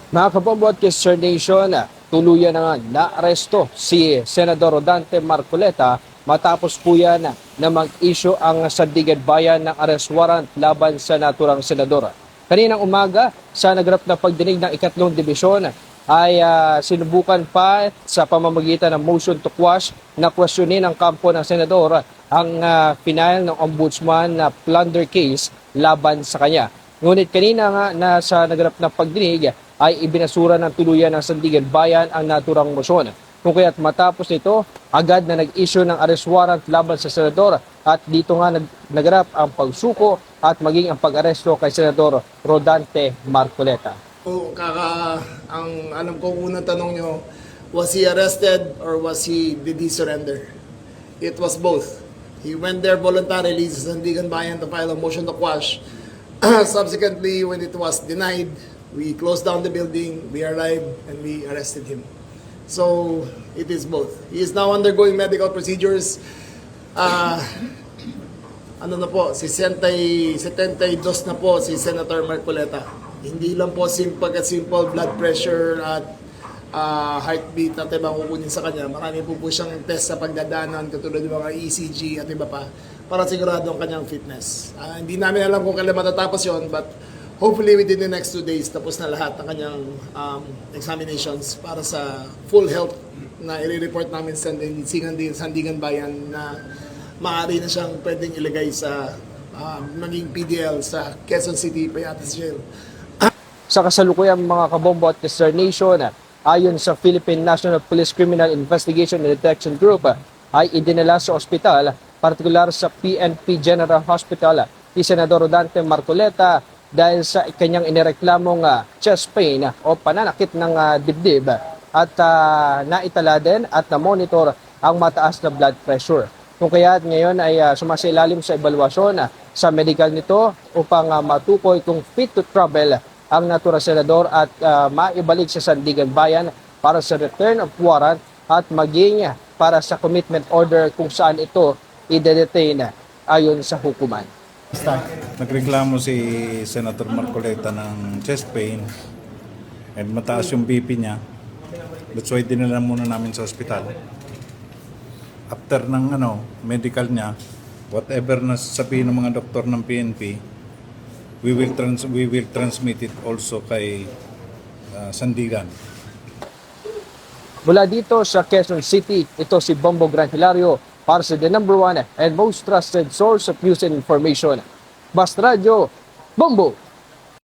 Mga kabombo at Kister Nation, tuluyan na nga naaresto si Senador Rodante Marcoleta matapos po yan na mag-issue ang Sandigan Bayan ng arrest warrant laban sa naturang senador. Kaninang umaga, sa naganap na pagdinig ng ikatlong dibisyon, ay sinubukan pa sa pamamagitan ng motion to quash na kwestiyonin ng kampo ng senador ang final ng ombudsman na plunder case laban sa kanya. Ngunit kanina nga na sa naganap na pagdinig ay ibinasura ng tuluyan ng Sandigan Bayan ang naturang motion. Kung kaya't matapos nito, agad na nag-issue ng arrest warrant laban sa senador at dito nga naganap ang pagsuko at maging ang pag-aresto kay Senador Rodante Marcoleta. Ang alam ko unang tanong nyo, was he arrested or did he surrender? It was both. He went there voluntarily sa Sandigan Bayan to file a motion to quash. Subsequently, when it was denied, we closed down the building, we arrived, and we arrested him. So, it is both. He is now undergoing medical procedures. Ano na po, 72 na po si Senator Marcoleta. Hindi lang po simple blood pressure at heartbeat at ibang kukunin sa kanya. Marami po siyang test sa pagdadaanan, katulad ng mga ECG at iba pa, para sigurado ang kanyang fitness. Hindi namin alam kung kailan matatapos yon, but hopefully within the next 2 days, tapos na lahat ng kanyang examinations para sa full health na i-report namin sa Sandigan Bayan na maaari na siyang pwedeng ilagay sa maging PDL sa Quezon City Payatas Jail. Sa kasalukuyang mga kabombo at Kister Nation, ayon sa Philippine National Police Criminal Investigation and Detection Group, ay idinala sa ospital, partikular sa PNP General Hospital, si Senador Rodante Marcoleta dahil sa kanyang inireklamong chest pain o pananakit ng dibdib at naitala din at na-monitor ang mataas na blood pressure. Kung kaya ngayon ay sumasailalim sa ebaluasyon sa medical nito upang matukoy kung fit to travel ang naturang senador at maibalik sa Sandigan Bayan para sa return of warrant at maging para sa commitment order kung saan ito i-detain ayon sa hukuman. Nagreklamo si Senator Marcoleta ng chest pain and mataas yung BP niya. That's why dinala muna namin sa ospital. After ng medical niya, whatever na sabihin ng mga doktor ng PNP, we will transmit it also kay Sandigan. Mula dito sa Quezon City, ito si Bombo Gran Hilario para sa the #1 and most trusted source of news and information. Basta Radio, Bombo!